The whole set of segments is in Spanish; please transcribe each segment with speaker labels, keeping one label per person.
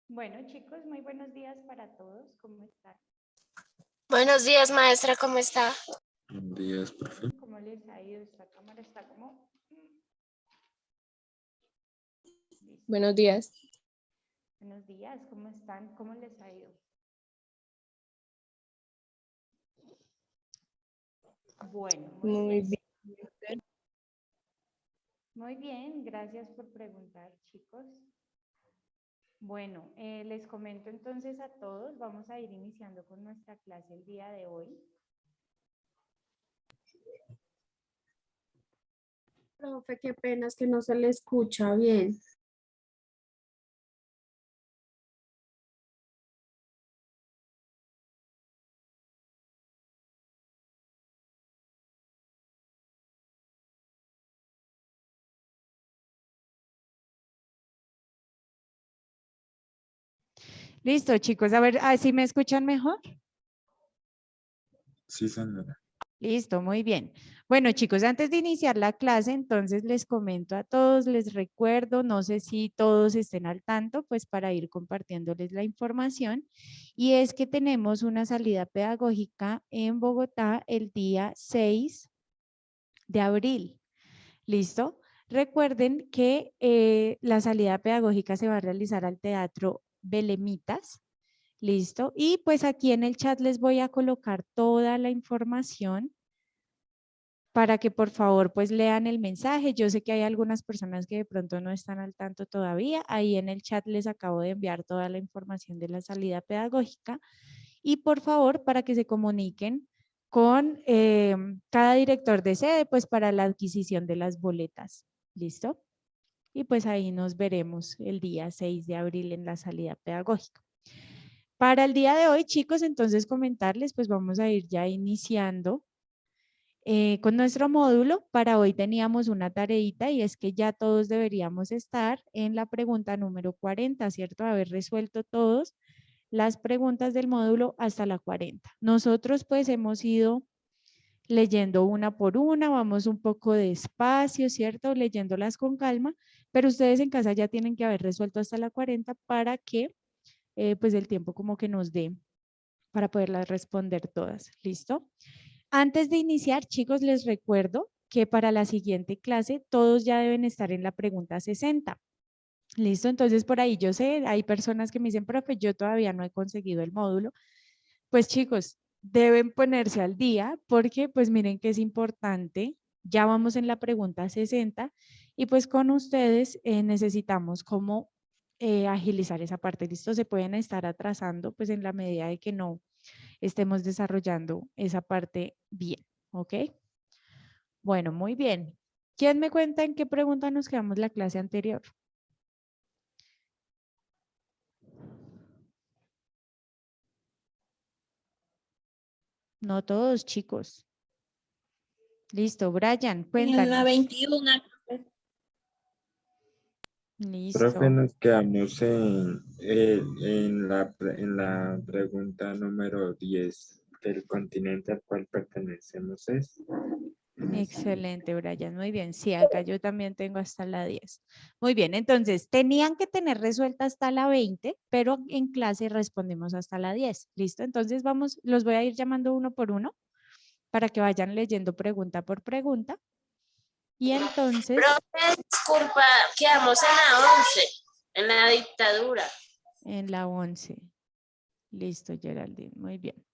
Speaker 1: Bueno, chicos, muy buenos días para todos. ¿Cómo están?
Speaker 2: Buenos días, maestra, ¿cómo está?
Speaker 3: Buenos días, profe.
Speaker 1: ¿Cómo les ha ido? Esta cámara está como... Listo.
Speaker 4: Buenos días.
Speaker 1: Buenos días, ¿cómo están? ¿Cómo les ha ido? Bueno,
Speaker 4: Muy
Speaker 1: bien.
Speaker 4: bien.
Speaker 1: Muy bien, gracias por preguntar, chicos. Bueno, les comento entonces a todos, vamos a ir iniciando con nuestra clase el día de hoy.
Speaker 5: Profe, qué pena, es que no se le escucha bien.
Speaker 1: Listo, chicos, a ver, ¿así me escuchan mejor?
Speaker 3: Sí, señora.
Speaker 1: Listo, muy bien. Bueno, chicos, antes de iniciar la clase, entonces les comento a todos, les recuerdo, no sé si todos estén al tanto, pues para ir compartiéndoles la información, y es que tenemos una salida pedagógica en Bogotá el día 6 de abril. ¿Listo? Recuerden que la salida pedagógica se va a realizar al Teatro Belemitas. ¿Listo? Y pues aquí en el chat les voy a colocar toda la información para que por favor pues lean el mensaje. Yo sé que hay algunas personas que de pronto no están al tanto todavía. Ahí en el chat les acabo de enviar toda la información de la salida pedagógica. Y por favor, para que se comuniquen con cada director de sede pues para la adquisición de las boletas. ¿Listo? Y pues ahí nos veremos el día 6 de abril en la salida pedagógica. Para el día de hoy, chicos, entonces comentarles, pues vamos a ir ya iniciando con nuestro módulo. Para hoy teníamos una tareita y es que ya todos deberíamos estar en la pregunta número 40, ¿cierto? Haber resuelto todos las preguntas del módulo hasta la 40. Nosotros pues hemos ido leyendo una por una, vamos un poco despacio, ¿cierto? Leyéndolas con calma, pero ustedes en casa ya tienen que haber resuelto hasta la 40 para que pues el tiempo como que nos dé para poderlas responder todas. ¿Listo? Antes de iniciar, chicos, les recuerdo que para la siguiente clase todos ya deben estar en la pregunta 60. ¿Listo? Entonces por ahí yo sé, hay personas que me dicen, profe, yo todavía no he conseguido el módulo. Pues chicos, deben ponerse al día porque pues miren que es importante. Ya vamos en la pregunta 60 y pues con ustedes necesitamos como agilizar esa parte. ¿Listo? Se pueden estar atrasando pues en la medida de que no estemos desarrollando esa parte bien. ¿Ok? Bueno, muy bien. ¿Quién me cuenta en qué pregunta nos quedamos la clase anterior? No todos, chicos. Listo, Brian,
Speaker 2: En la
Speaker 1: cuéntanos.
Speaker 2: 21.
Speaker 3: Profe,
Speaker 1: Listo.
Speaker 3: nos quedamos en la pregunta número 10 del continente al cual pertenecemos es.
Speaker 1: Excelente, Brian. Muy bien. Sí, acá yo también tengo hasta la 10. Muy bien, entonces tenían que tener resuelta hasta la 20, pero en clase respondemos hasta la 10. ¿Listo? Entonces vamos, los voy a ir llamando uno por uno para que vayan leyendo pregunta por pregunta. Y entonces,
Speaker 2: Profe, disculpa, quedamos en la 11, en la dictadura.
Speaker 1: en la 11. Listo, Geraldine. Muy bien.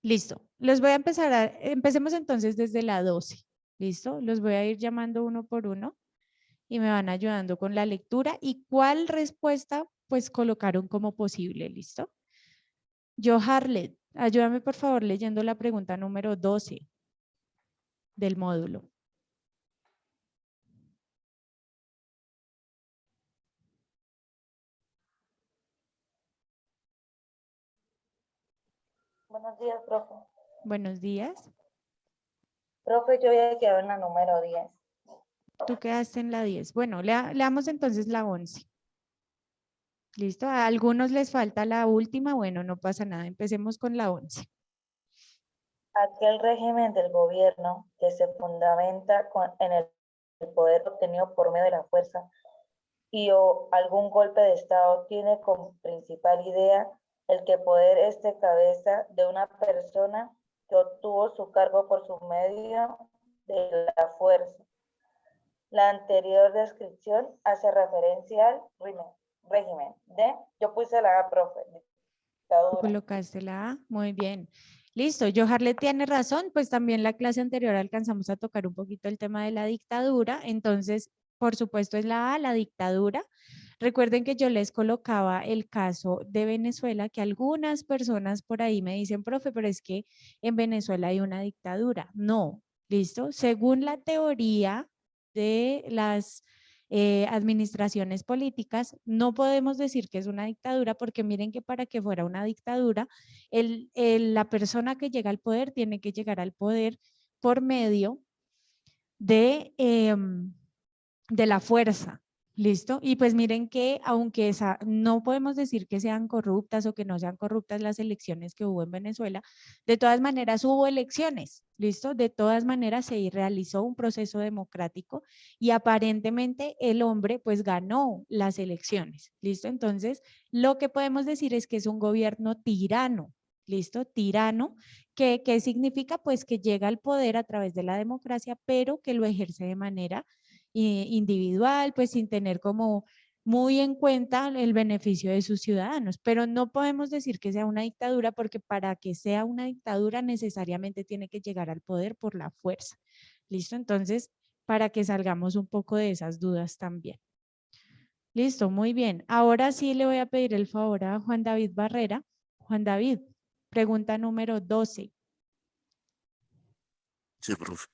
Speaker 1: Listo. Los voy a empezar empecemos entonces desde la 12. ¿Listo? Los voy a ir llamando uno por uno y me van ayudando con la lectura y cuál respuesta pues colocaron como posible. ¿Listo? Yo, Harlet, ayúdame por favor leyendo la pregunta número 12 del módulo.
Speaker 6: Buenos días, profe.
Speaker 1: Buenos días.
Speaker 6: Profe, yo había quedado en la número 10.
Speaker 1: Tú quedaste en la 10. Bueno, leamos entonces la 11. ¿Listo? A algunos les falta la última. Bueno, no pasa nada. Empecemos con la 11.
Speaker 6: Aquel régimen del gobierno que se fundamenta en el poder obtenido por medio de la fuerza y o algún golpe de Estado tiene como principal idea el que poder esté cabeza de una persona que obtuvo su cargo por su medio de la fuerza. La anterior descripción hace referencia al régimen de, yo puse la A, profe,
Speaker 1: Tú
Speaker 6: dictadura.
Speaker 1: colocaste la A, muy bien. Listo, Joharle tiene razón, pues también la clase anterior alcanzamos a tocar un poquito el tema de la dictadura, entonces, por supuesto es la A, la dictadura. Recuerden que yo les colocaba el caso de Venezuela, que algunas personas por ahí me dicen, profe, pero es que en Venezuela hay una dictadura. No, ¿listo? Según la teoría de las administraciones políticas, no podemos decir que es una dictadura porque miren que para que fuera una dictadura, la persona que llega al poder tiene que llegar al poder por medio de la fuerza. ¿Listo? Y pues miren que aunque no podemos decir que sean corruptas o que no sean corruptas las elecciones que hubo en Venezuela, de todas maneras hubo elecciones, ¿listo? De todas maneras se realizó un proceso democrático y aparentemente el hombre pues ganó las elecciones, ¿listo? Entonces, lo que podemos decir es que es un gobierno tirano, ¿listo? Tirano, ¿qué significa? Pues que llega al poder a través de la democracia, pero que lo ejerce de manera individual, pues sin tener como muy en cuenta el beneficio de sus ciudadanos, pero no podemos decir que sea una dictadura porque para que sea una dictadura necesariamente tiene que llegar al poder por la fuerza. ¿Listo? Entonces, para que salgamos un poco de esas dudas también. Listo, muy bien. Ahora sí le voy a pedir el favor a Juan David Barrera. Juan David, pregunta número 12.
Speaker 4: Sí, profe.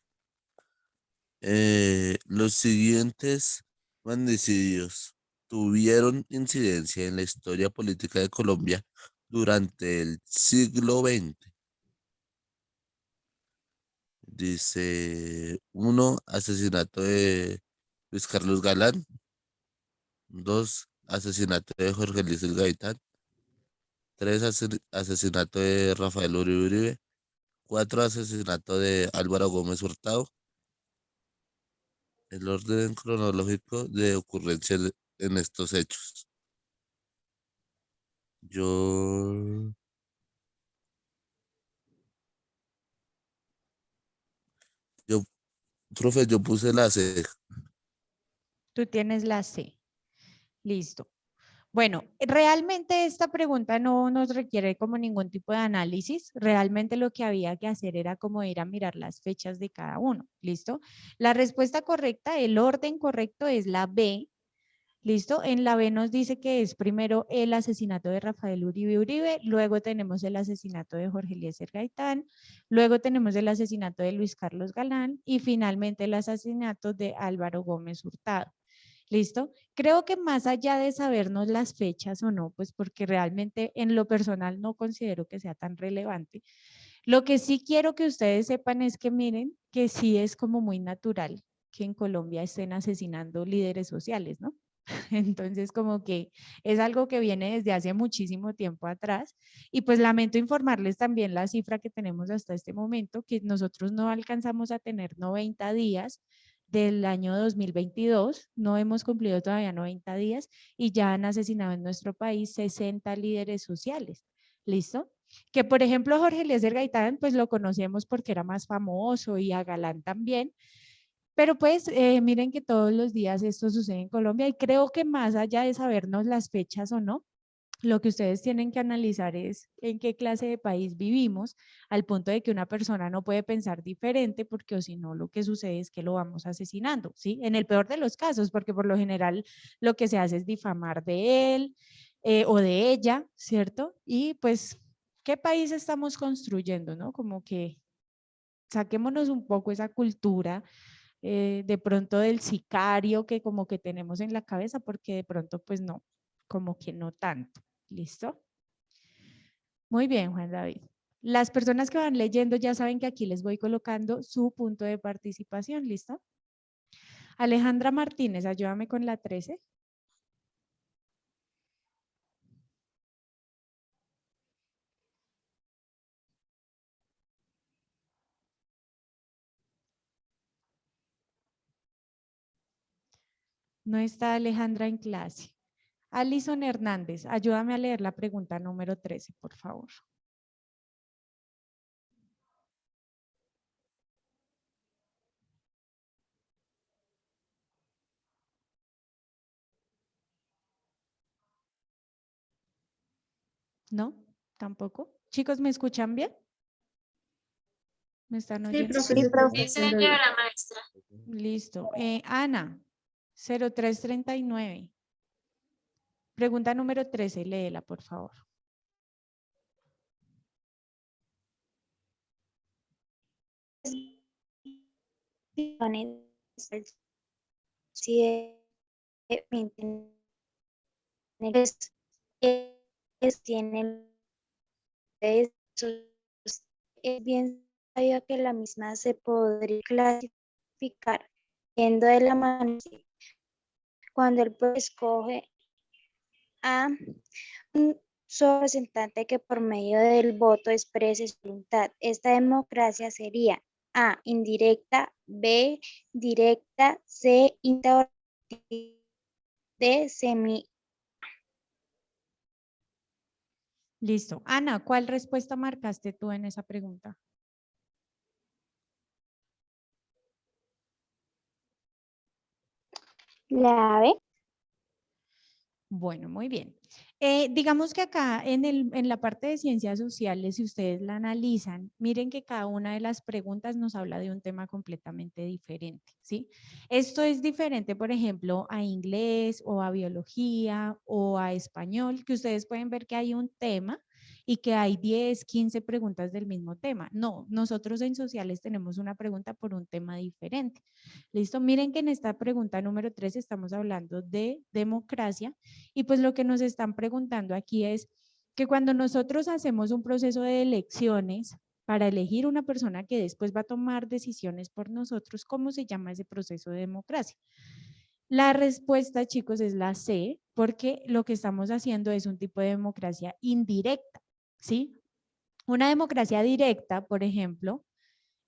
Speaker 4: Los siguientes magnicidios tuvieron incidencia en la historia política de Colombia durante el siglo XX. Dice, uno, asesinato de Luis Carlos Galán. Dos, asesinato de Jorge Luis Gaitán. Tres, asesinato de Rafael Uribe Uribe. Cuatro, asesinato de Álvaro Gómez Hurtado. El orden cronológico de ocurrencia en estos hechos. Yo, yo, profe, yo puse la C.
Speaker 1: Tú tienes la C. Listo. Bueno, realmente esta pregunta no nos requiere como ningún tipo de análisis. Realmente lo que había que hacer era como ir a mirar las fechas de cada uno. ¿Listo? La respuesta correcta, el orden correcto es la B. ¿Listo? En la B nos dice que es primero el asesinato de Rafael Uribe Uribe, luego tenemos el asesinato de Jorge Eliezer Gaitán, luego tenemos el asesinato de Luis Carlos Galán y finalmente el asesinato de Álvaro Gómez Hurtado. ¿Listo? Creo que más allá de sabernos las fechas o no, pues porque realmente en lo personal no considero que sea tan relevante. Lo que sí quiero que ustedes sepan es que miren que sí es como muy natural que en Colombia estén asesinando líderes sociales, ¿no? Entonces, como que es algo que viene desde hace muchísimo tiempo atrás. Y pues lamento informarles también la cifra que tenemos hasta este momento, que nosotros no alcanzamos a tener 90 días del año 2022, no hemos cumplido todavía 90 días y ya han asesinado en nuestro país 60 líderes sociales. ¿Listo? Que por ejemplo Jorge Eliezer Gaitán, pues lo conocemos porque era más famoso y a Galán también, pero pues miren que todos los días esto sucede en Colombia y creo que más allá de sabernos las fechas o no, lo que ustedes tienen que analizar es en qué clase de país vivimos, al punto de que una persona no puede pensar diferente porque o si no lo que sucede es que lo vamos asesinando, ¿sí? En el peor de los casos, porque por lo general lo que se hace es difamar de él o de ella, ¿cierto? Y pues, ¿qué país estamos construyendo, no? Como que saquémonos un poco esa cultura de pronto del sicario que como que tenemos en la cabeza, porque de pronto pues no, como que no tanto. ¿Listo? Muy bien, Juan David. Las personas que van leyendo ya saben que aquí les voy colocando su punto de participación. ¿Listo? Alejandra Martínez, ayúdame con la 13. No está Alejandra en clase. Alison Hernández, ayúdame a leer la pregunta número 13, por favor. ¿No? ¿Tampoco? Chicos, ¿me escuchan bien? ¿Me están
Speaker 5: Sí,
Speaker 1: oyendo?
Speaker 5: profe, se está
Speaker 2: Sí,
Speaker 5: escuchando bien.
Speaker 2: señora maestra.
Speaker 1: Listo. Ana, 0339. Pregunta número 13, léela, por favor.
Speaker 7: Si tienen eso, es bien sabido que la misma se podría clasificar yendo de la mano cuando el pueblo escoge a un solo representante que por medio del voto exprese su voluntad. Esta democracia sería A, indirecta, B, directa, C, interactiva, D, semi.
Speaker 1: Listo. Ana, ¿cuál respuesta marcaste tú en esa pregunta?
Speaker 7: La B.
Speaker 1: Bueno, muy bien. Digamos que acá en la parte de ciencias sociales, si ustedes la analizan, miren que cada una de las preguntas nos habla de un tema completamente diferente, ¿sí? Esto es diferente, por ejemplo, a inglés o a biología o a español, que ustedes pueden ver que hay un tema y que hay 10, 15 preguntas del mismo tema. No, nosotros en sociales tenemos una pregunta por un tema diferente. ¿Listo? Miren que en esta pregunta número 3 estamos hablando de democracia y pues lo que nos están preguntando aquí es que cuando nosotros hacemos un proceso de elecciones para elegir una persona que después va a tomar decisiones por nosotros, ¿cómo se llama ese proceso de democracia? La respuesta, chicos, es la C, porque lo que estamos haciendo es un tipo de democracia indirecta, ¿sí? Una democracia directa, por ejemplo,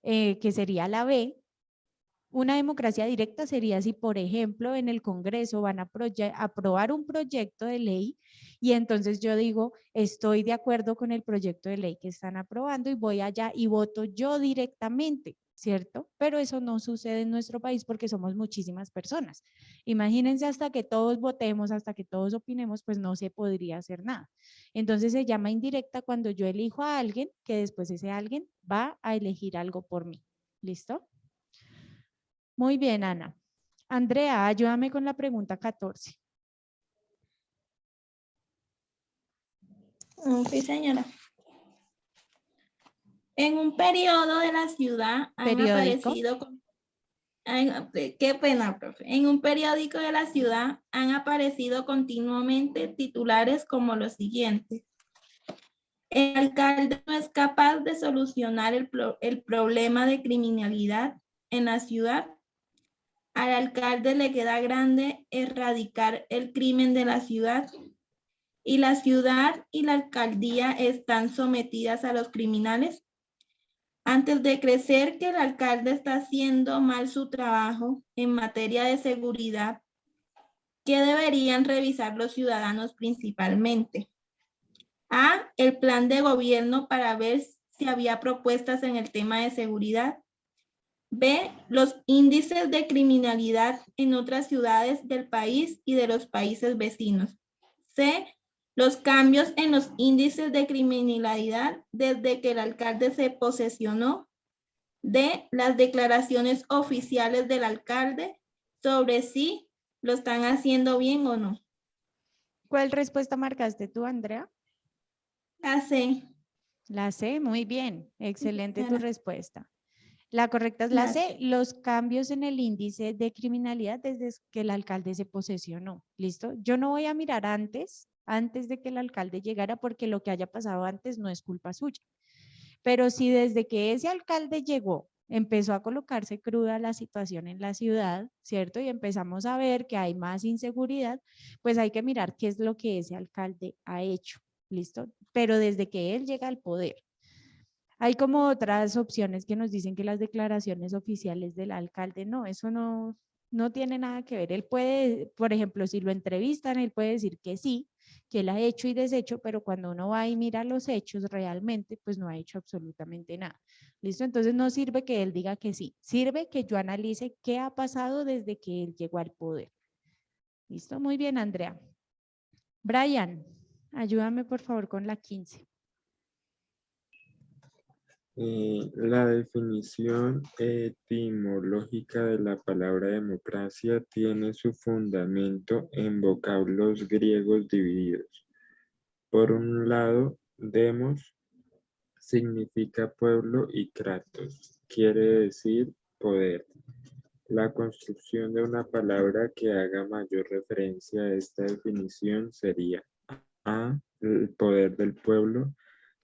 Speaker 1: que sería la B. Una democracia directa sería si, por ejemplo, en el Congreso van a aprobar un proyecto de ley y entonces yo digo, estoy de acuerdo con el proyecto de ley que están aprobando y voy allá y voto yo directamente, ¿cierto? Pero eso no sucede en nuestro país porque somos muchísimas personas. Imagínense hasta que todos votemos, hasta que todos opinemos, pues no se podría hacer nada. Entonces se llama indirecta cuando yo elijo a alguien que después ese alguien va a elegir algo por mí. ¿Listo? Muy bien, Ana. Andrea, ayúdame con la pregunta 14.
Speaker 8: Sí, señora. En un periodo de la ciudad han
Speaker 1: Periódico.
Speaker 8: aparecido, qué pena, profe. En un periódico de la ciudad han aparecido continuamente titulares como los siguientes. El alcalde no es capaz de solucionar el problema de criminalidad en la ciudad. Al alcalde le queda grande erradicar el crimen de la ciudad. Y la ciudad y la alcaldía están sometidas a los criminales. Antes de crecer que el alcalde está haciendo mal su trabajo en materia de seguridad, ¿qué deberían revisar los ciudadanos principalmente? A, el plan de gobierno para ver si había propuestas en el tema de seguridad. B, los índices de criminalidad en otras ciudades del país y de los países vecinos. C, los cambios en los índices de criminalidad desde que el alcalde se posesionó. D, las declaraciones oficiales del alcalde sobre si lo están haciendo bien o no.
Speaker 1: ¿Cuál respuesta marcaste tú, Andrea?
Speaker 8: La C.
Speaker 1: La C, muy bien. Excelente tu
Speaker 8: Señora.
Speaker 1: respuesta. La correcta es la C, los cambios en el índice de criminalidad desde que el alcalde se posesionó. ¿Listo? Yo no voy a mirar antes de que el alcalde llegara, porque lo que haya pasado antes no es culpa suya. Pero si desde que ese alcalde llegó, empezó a colocarse cruda la situación en la ciudad, ¿cierto? Y empezamos a ver que hay más inseguridad, pues hay que mirar qué es lo que ese alcalde ha hecho, ¿listo? Pero desde que él llega al poder. Hay como otras opciones que nos dicen que las declaraciones oficiales del alcalde, no, eso no no tiene nada que ver. Él puede, por ejemplo, si lo entrevistan, él puede decir que sí, que él ha hecho y deshecho, pero cuando uno va y mira los hechos realmente, pues no ha hecho absolutamente nada. ¿Listo? Entonces no sirve que él diga que sí, sirve que yo analice qué ha pasado desde que él llegó al poder. ¿Listo? Muy bien, Andrea. Brian, ayúdame por favor con la 15.
Speaker 3: La definición etimológica de la palabra democracia tiene su fundamento en vocablos griegos divididos. Por un lado, demos significa pueblo y kratos quiere decir poder. La construcción de una palabra que haga mayor referencia a esta definición sería A, el poder del pueblo,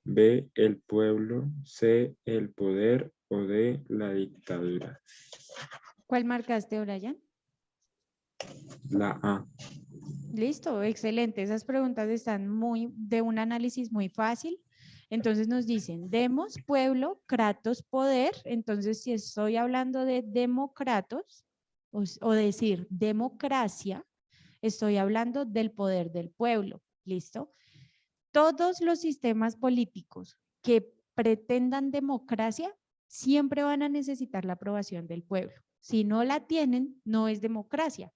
Speaker 3: B, el pueblo, C, el poder o D, la dictadura.
Speaker 1: ¿Cuál marcaste, Brian?
Speaker 3: La A.
Speaker 1: Listo, excelente. Esas preguntas están de un análisis muy fácil. Entonces nos dicen, demos, pueblo, kratos, poder. Entonces, si estoy hablando de democratos, o decir democracia, estoy hablando del poder del pueblo. ¿Listo? Todos los sistemas políticos que pretendan democracia siempre van a necesitar la aprobación del pueblo. Si no la tienen, no es democracia.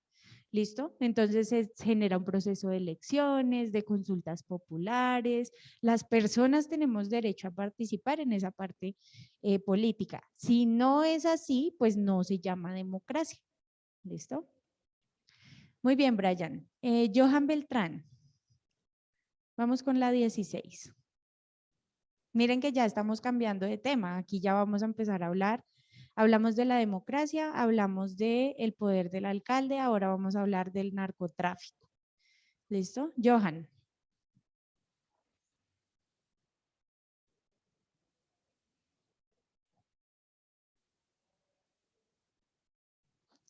Speaker 1: ¿Listo? Entonces se genera un proceso de elecciones, de consultas populares. Las personas tenemos derecho a participar en esa parte política. Si no es así, pues no se llama democracia. ¿Listo? Muy bien, Brian. Johan Beltrán. Vamos con la 16. Miren que ya estamos cambiando de tema. Aquí ya vamos a empezar a hablar. Hablamos de la democracia, hablamos del poder del alcalde, ahora vamos a hablar del narcotráfico. ¿Listo? Johan.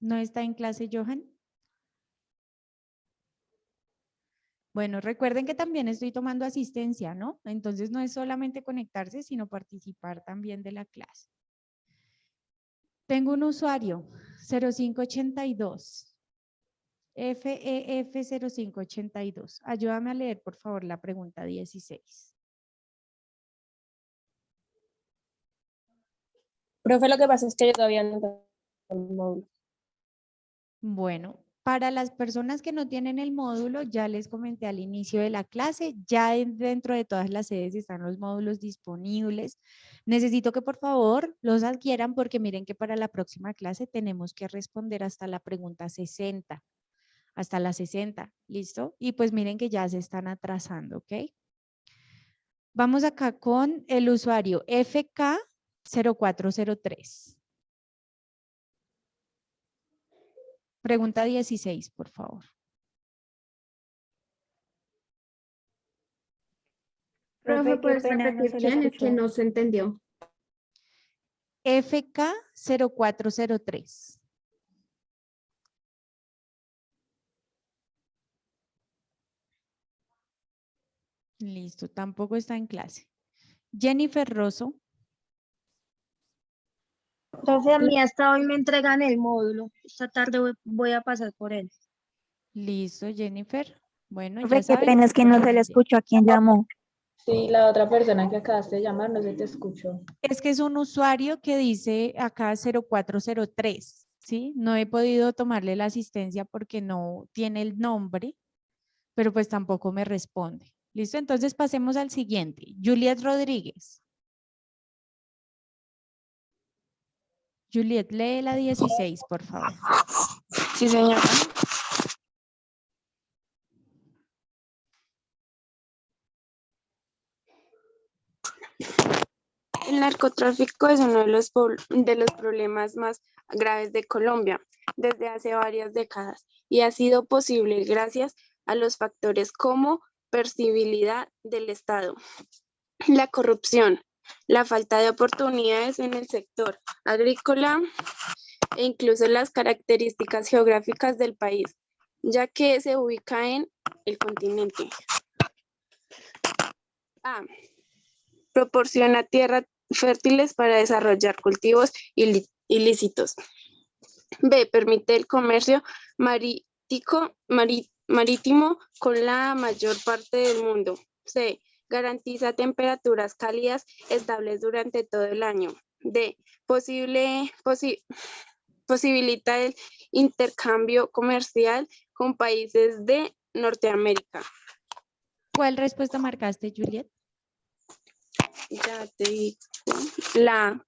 Speaker 1: ¿No está en clase, Johan? Bueno, recuerden que también estoy tomando asistencia, ¿no? Entonces no es solamente conectarse, sino participar también de la clase. Tengo un usuario, 0582. FEF0582. Ayúdame a leer, por favor, la pregunta 16.
Speaker 9: Profe, lo que pasa es que yo todavía no tengo el módulo.
Speaker 1: Bueno, para las personas que no tienen el módulo, ya les comenté al inicio de la clase, ya dentro de todas las sedes están los módulos disponibles. Necesito que por favor los adquieran porque miren que para la próxima clase tenemos que responder hasta la pregunta 60. Hasta la 60, ¿listo? Y pues miren que ya se están atrasando, ¿ok? Vamos acá con el usuario FK0403. Pregunta 16, por favor.
Speaker 5: Profe, ¿puedes repetir quién? Es que no se entendió.
Speaker 1: FK0403. Listo, tampoco está en clase. Jennifer Rosso.
Speaker 10: Profe, a mí hasta hoy me entregan el módulo. Esta tarde voy a pasar por él.
Speaker 1: Listo, Jennifer. Bueno,
Speaker 7: Profe,
Speaker 1: ya
Speaker 7: qué
Speaker 1: sabes.
Speaker 7: pena, es que no se le escuchó a quién llamó.
Speaker 9: Sí, la otra persona que acabaste de llamar no se te escuchó.
Speaker 1: Es que es un usuario que dice acá 0403, ¿sí? No he podido tomarle la asistencia porque no tiene el nombre, pero pues tampoco me responde. ¿Listo? Entonces pasemos al siguiente. Juliet Rodríguez. Juliet, lee la 16, por favor.
Speaker 10: Sí, señora. El narcotráfico es uno de los problemas más graves de Colombia desde hace varias décadas y ha sido posible gracias a los factores como percibilidad del Estado, la corrupción, la falta de oportunidades en el sector agrícola e incluso las características geográficas del país, ya que se ubica en el continente. A. Proporciona tierras fértiles para desarrollar cultivos ilícitos. B. Permite el comercio marítimo con la mayor parte del mundo. C. Garantiza temperaturas cálidas estables durante todo el año. D. Posibilita el intercambio comercial con países de Norteamérica.
Speaker 1: ¿Cuál respuesta marcaste, Juliet?
Speaker 10: Ya te digo. La A.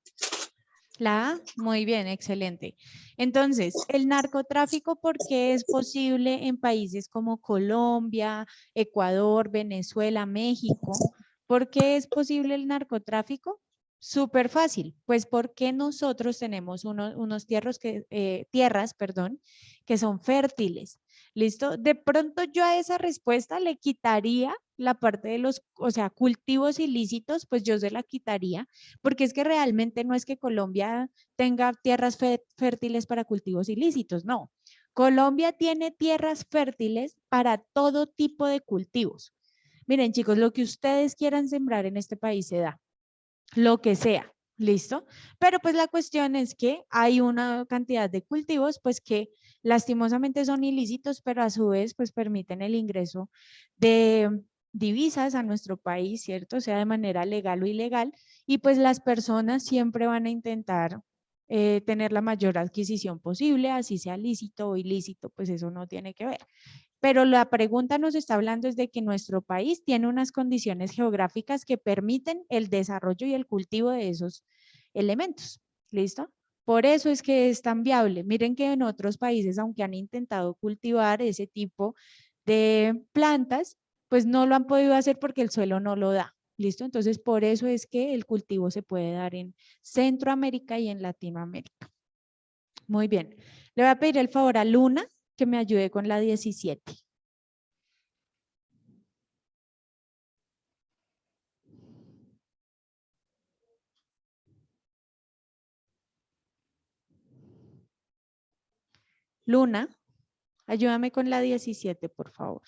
Speaker 1: La A, muy bien, excelente. Entonces, el narcotráfico, ¿por qué es posible en países como Colombia, Ecuador, Venezuela, México? ¿Por qué es posible el narcotráfico? Súper fácil, pues porque nosotros tenemos unos tierras que son fértiles. ¿Listo? De pronto yo a esa respuesta le quitaría la parte de los, o sea, cultivos ilícitos, pues yo se la quitaría, porque es que realmente no es que Colombia tenga tierras fértiles para cultivos ilícitos, no. Colombia tiene tierras fértiles para todo tipo de cultivos. Miren, chicos, lo que ustedes quieran sembrar en este país se da, lo que sea, ¿listo? Pero pues la cuestión es que hay una cantidad de cultivos pues que lastimosamente son ilícitos, pero a su vez pues permiten el ingreso de divisas a nuestro país, ¿cierto? Sea de manera legal o ilegal, y pues las personas siempre van a intentar tener la mayor adquisición posible, así sea lícito o ilícito, pues eso no tiene que ver. Pero la pregunta nos está hablando es de que nuestro país tiene unas condiciones geográficas que permiten el desarrollo y el cultivo de esos elementos. ¿Listo? Por eso es que es tan viable. Miren que en otros países, aunque han intentado cultivar ese tipo de plantas, pues no lo han podido hacer porque el suelo no lo da. ¿Listo? Entonces, por eso es que el cultivo se puede dar en Centroamérica y en Latinoamérica. Muy bien. Le voy a pedir el favor a Luna que me ayude con la 17. Luna, ayúdame con la 17, por favor.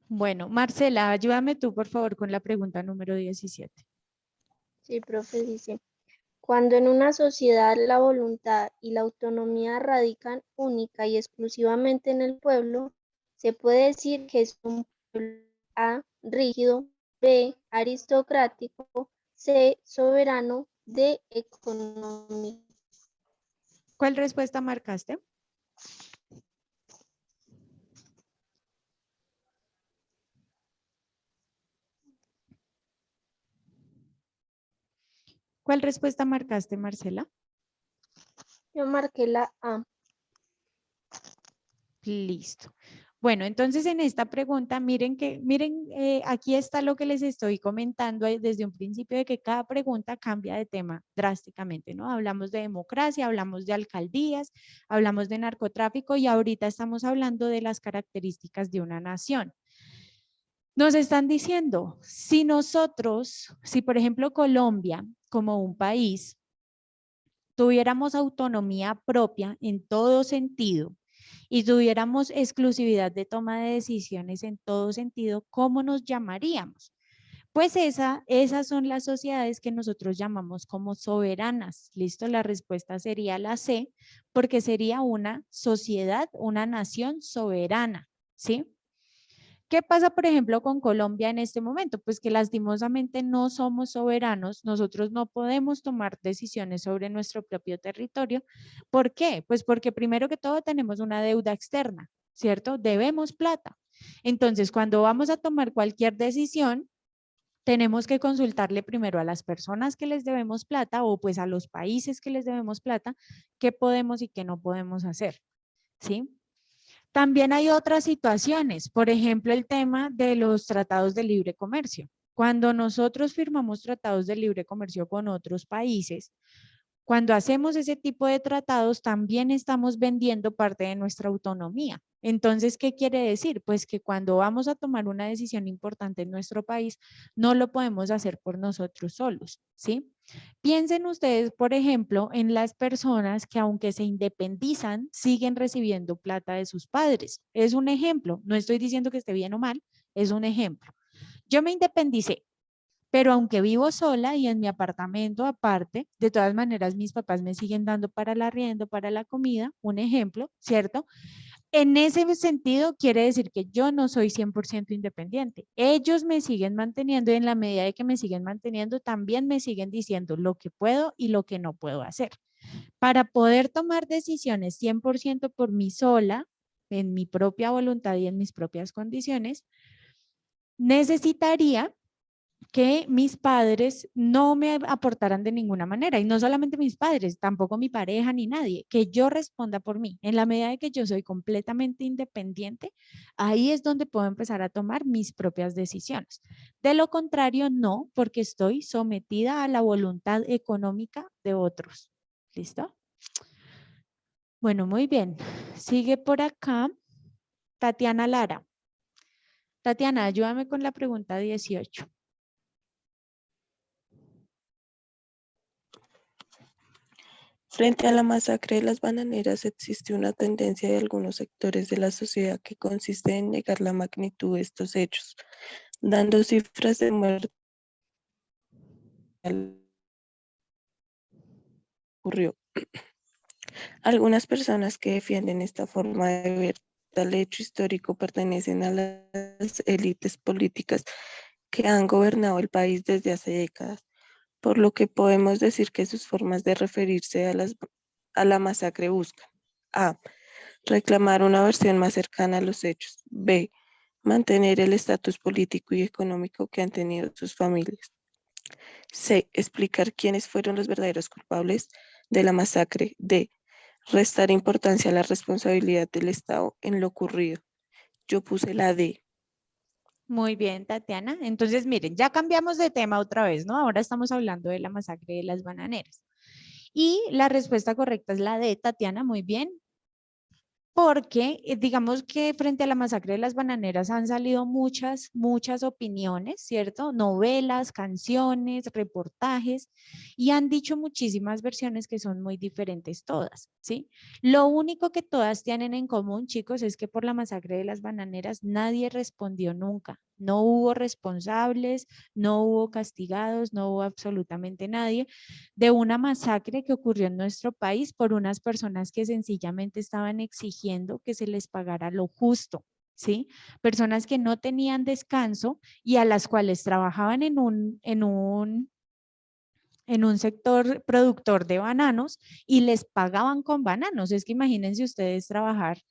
Speaker 1: Bueno, Marcela, ayúdame tú, por favor, con la pregunta número 17.
Speaker 11: Sí, profe, dice, cuando en una sociedad la voluntad y la autonomía radican única y exclusivamente en el pueblo, se puede decir que es un pueblo A, rígido, B, aristocrático, C, soberano, D, económico.
Speaker 1: ¿Cuál respuesta marcaste? ¿Cuál respuesta marcaste, Marcela?
Speaker 11: Yo marqué la A.
Speaker 1: Listo. Bueno, entonces en esta pregunta, miren, aquí está lo que les estoy comentando desde un principio de que cada pregunta cambia de tema drásticamente, ¿no? Hablamos de democracia, hablamos de alcaldías, hablamos de narcotráfico y ahorita estamos hablando de las características de una nación. Nos están diciendo, si por ejemplo Colombia como un país tuviéramos autonomía propia en todo sentido y tuviéramos exclusividad de toma de decisiones en todo sentido, ¿cómo nos llamaríamos? Pues esas son las sociedades que nosotros llamamos como soberanas. ¿Listo? La respuesta sería la C, porque sería una sociedad, una nación soberana. ¿Sí? ¿Qué pasa, por ejemplo, con Colombia en este momento? Pues que lastimosamente no somos soberanos, nosotros no podemos tomar decisiones sobre nuestro propio territorio. ¿Por qué? Pues porque primero que todo tenemos una deuda externa, ¿cierto? Debemos plata. Entonces, cuando vamos a tomar cualquier decisión, tenemos que consultarle primero a las personas que les debemos plata o pues a los países que les debemos plata, qué podemos y qué no podemos hacer, ¿sí? También hay otras situaciones, por ejemplo, el tema de los tratados de libre comercio. Cuando nosotros firmamos tratados de libre comercio con otros países, Cuando hacemos ese tipo de tratados, también estamos vendiendo parte de nuestra autonomía. Entonces, ¿qué quiere decir? Pues que cuando vamos a tomar una decisión importante en nuestro país, no lo podemos hacer por nosotros solos, ¿sí? Piensen ustedes, por ejemplo, en las personas que aunque se independizan, siguen recibiendo plata de sus padres. Es un ejemplo, no estoy diciendo que esté bien o mal, es un ejemplo. Yo me independicé, pero aunque vivo sola y en mi apartamento aparte, de todas maneras mis papás me siguen dando para el arriendo, para la comida, un ejemplo, ¿cierto? En ese sentido, quiere decir que yo no soy 100% independiente. Ellos me siguen manteniendo y en la medida de que me siguen manteniendo, también me siguen diciendo lo que puedo y lo que no puedo hacer. Para poder tomar decisiones 100% por mí sola, en mi propia voluntad y en mis propias condiciones, necesitaría que mis padres no me aportaran de ninguna manera, y no solamente mis padres, tampoco mi pareja ni nadie, que yo responda por mí. En la medida de que yo soy completamente independiente, ahí es donde puedo empezar a tomar mis propias decisiones. De lo contrario, no, porque estoy sometida a la voluntad económica de otros. ¿Listo? Bueno, muy bien. Sigue por acá Tatiana Lara. Tatiana, ayúdame con la pregunta 18.
Speaker 12: Frente a la masacre de las bananeras existe una tendencia de algunos sectores de la sociedad que consiste en negar la magnitud de estos hechos, dando cifras de muertos. Ocurrió. Algunas personas que defienden esta forma de ver tal hecho histórico pertenecen a las élites políticas que han gobernado el país desde hace décadas, por lo que podemos decir que sus formas de referirse a la masacre buscan: A. Reclamar una versión más cercana a los hechos. B. Mantener el estatus político y económico que han tenido sus familias. C. Explicar quiénes fueron los verdaderos culpables de la masacre. D. Restar importancia a la responsabilidad del Estado en lo ocurrido. Yo puse la D.
Speaker 1: Muy bien, Tatiana. Entonces, miren, ya cambiamos de tema otra vez, ¿no? Ahora estamos hablando de la masacre de las bananeras. Y la respuesta correcta es la de Tatiana, muy bien. Porque digamos que frente a la masacre de las bananeras han salido muchas opiniones, ¿cierto? Novelas, canciones, reportajes, y han dicho muchísimas versiones que son muy diferentes todas, ¿sí? Lo único que todas tienen en común, chicos, es que por la masacre de las bananeras nadie respondió nunca. No hubo responsables, no hubo castigados, no hubo absolutamente nadie de una masacre que ocurrió en nuestro país por unas personas que sencillamente estaban exigiendo que se les pagara lo justo, ¿sí? Personas que no tenían descanso y a las cuales trabajaban en un sector productor de bananos y les pagaban con bananos. Es que imagínense ustedes trabajar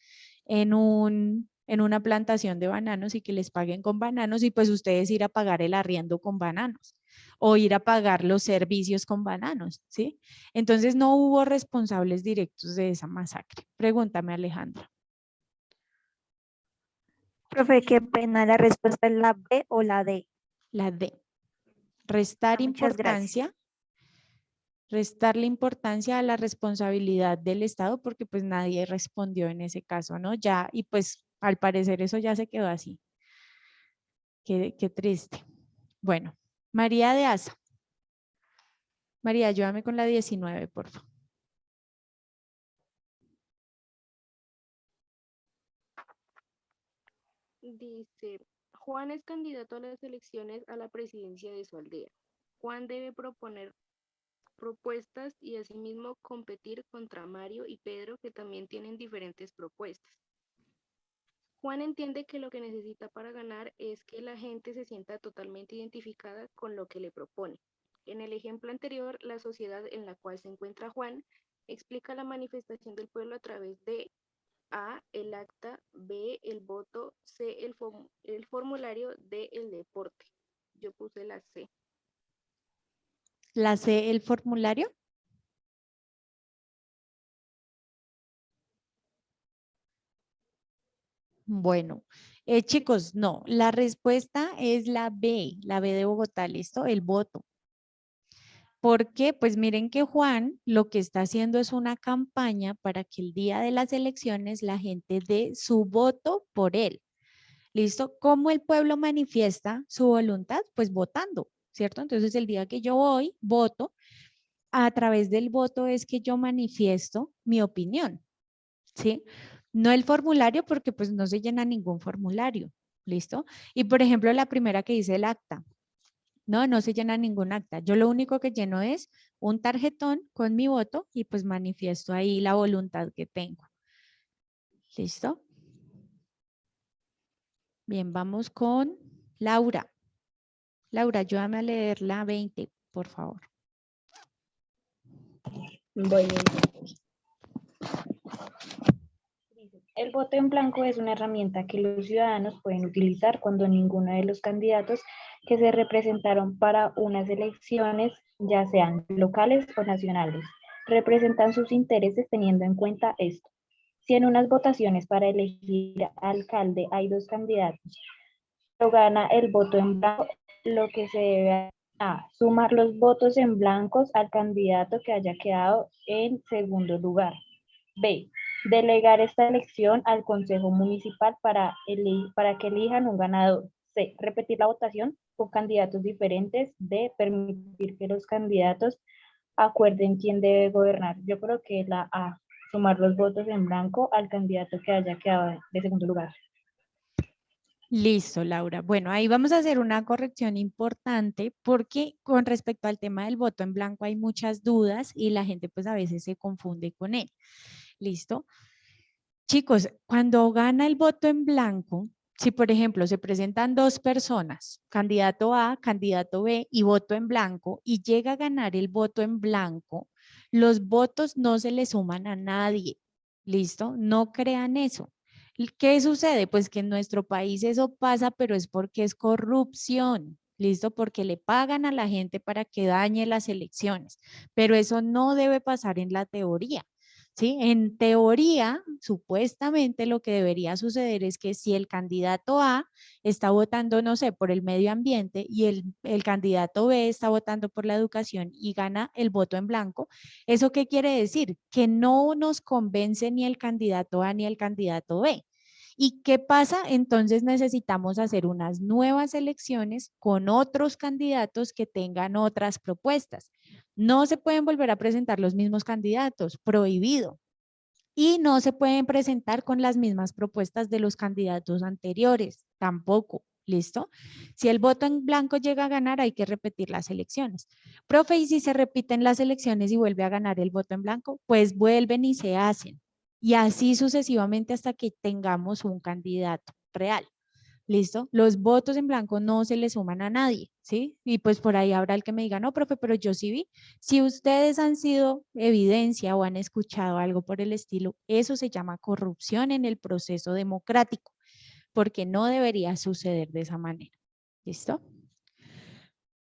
Speaker 1: en una plantación de bananos y que les paguen con bananos y pues ustedes ir a pagar el arriendo con bananos o ir a pagar los servicios con bananos, ¿sí? Entonces no hubo responsables directos de esa masacre. Pregúntame, Alejandra.
Speaker 7: Profe, qué pena, la respuesta es la B o la D.
Speaker 1: La D. Restar
Speaker 7: Muchas gracias.
Speaker 1: importancia. Restarle importancia a la responsabilidad del Estado porque pues nadie respondió en ese caso, ¿no? Ya, y pues al parecer eso ya se quedó así. Qué triste. Bueno, María de Asa. María, ayúdame con la 19, por favor.
Speaker 10: Dice, Juan es candidato a las elecciones a la presidencia de su aldea. Juan debe proponer propuestas y asimismo competir contra Mario y Pedro, que también tienen diferentes propuestas. Juan entiende que lo que necesita para ganar es que la gente se sienta totalmente identificada con lo que le propone. En el ejemplo anterior, la sociedad en la cual se encuentra Juan explica la manifestación del pueblo a través de A, el acta; B, el voto; C, el formulario; D, el deporte. Yo puse la C.
Speaker 1: ¿La C, el formulario? Bueno, chicos, no, la respuesta es la B de Bogotá, ¿listo? El voto. ¿Por qué? Pues miren que Juan lo que está haciendo es una campaña para que el día de las elecciones la gente dé su voto por él. ¿Listo? ¿Cómo el pueblo manifiesta su voluntad? Pues votando, ¿cierto? Entonces el día que yo voy, voto, a través del voto es que yo manifiesto mi opinión, ¿sí? No el formulario porque pues no se llena ningún formulario, ¿listo? Y por ejemplo la primera que dice el acta, no se llena ningún acta. Yo lo único que lleno es un tarjetón con mi voto y pues manifiesto ahí la voluntad que tengo. ¿Listo? Bien, vamos con Laura. Laura, ayúdame a leer la 20, por favor.
Speaker 9: Voy. El voto en blanco es una herramienta que los ciudadanos pueden utilizar cuando ninguno de los candidatos que se representaron para unas elecciones, ya sean locales o nacionales, representan sus intereses teniendo en cuenta esto. Si en unas votaciones para elegir alcalde hay dos candidatos, pero gana el voto en blanco, lo que se debe a sumar los votos en blancos al candidato que haya quedado en segundo lugar. B. Delegar esta elección al Consejo Municipal para que elijan un ganador. C. Repetir la votación con candidatos diferentes. D. Permitir que los candidatos acuerden quién debe gobernar. Yo creo que la A. Sumar los votos en blanco al candidato que haya quedado de segundo lugar.
Speaker 1: Listo, Laura. Bueno, ahí vamos a hacer una corrección importante porque con respecto al tema del voto en blanco hay muchas dudas y la gente pues a veces se confunde con él. ¿Listo? Chicos, cuando gana el voto en blanco, si por ejemplo se presentan dos personas, candidato A, candidato B y voto en blanco y llega a ganar el voto en blanco, los votos no se le suman a nadie. ¿Listo? No crean eso. ¿Qué sucede? Pues que en nuestro país eso pasa, pero es porque es corrupción, ¿listo? Porque le pagan a la gente para que dañe las elecciones, pero eso no debe pasar en la teoría, ¿sí? En teoría, supuestamente lo que debería suceder es que si el candidato A está votando, no sé, por el medio ambiente y el candidato B está votando por la educación y gana el voto en blanco, ¿eso qué quiere decir? Que no nos convence ni el candidato A ni el candidato B. ¿Y qué pasa? Entonces necesitamos hacer unas nuevas elecciones con otros candidatos que tengan otras propuestas. No se pueden volver a presentar los mismos candidatos, prohibido. Y no se pueden presentar con las mismas propuestas de los candidatos anteriores, tampoco. ¿Listo? Si el voto en blanco llega a ganar, hay que repetir las elecciones. Profe, ¿y si se repiten las elecciones y vuelve a ganar el voto en blanco? Pues vuelven y se hacen. Y así sucesivamente hasta que tengamos un candidato real. ¿Listo? Los votos en blanco no se le suman a nadie, ¿sí? Y pues por ahí habrá el que me diga, no, profe, pero yo sí vi. Si ustedes han sido evidencia o han escuchado algo por el estilo, eso se llama corrupción en el proceso democrático, porque no debería suceder de esa manera. ¿Listo?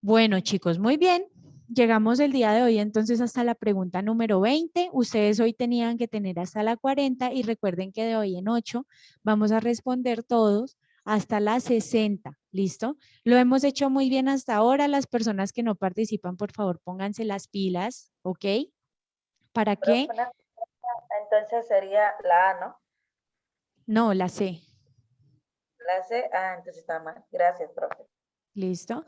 Speaker 1: Bueno, chicos, muy bien. Llegamos el día de hoy entonces hasta la pregunta número 20. Ustedes hoy tenían que tener hasta la 40 y recuerden que de hoy en 8 vamos a responder todos hasta la 60. ¿Listo? Lo hemos hecho muy bien hasta ahora. Las personas que no participan, por favor, pónganse las pilas, ¿ok? ¿Para qué?
Speaker 6: Entonces sería la A, ¿no?
Speaker 1: No, la C.
Speaker 6: La C, entonces está mal. Gracias, profe.
Speaker 1: ¿Listo?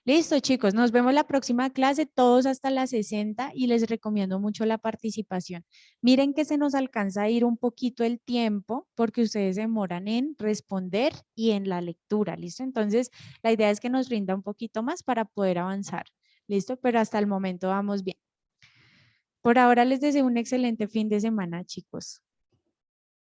Speaker 1: Listo, chicos, nos vemos la próxima clase, todos hasta las 60 y les recomiendo mucho la participación. Miren que se nos alcanza a ir un poquito el tiempo porque ustedes demoran en responder y en la lectura, ¿listo? Entonces, la idea es que nos rinda un poquito más para poder avanzar, ¿listo? Pero hasta el momento vamos bien. Por ahora les deseo un excelente fin de semana, chicos.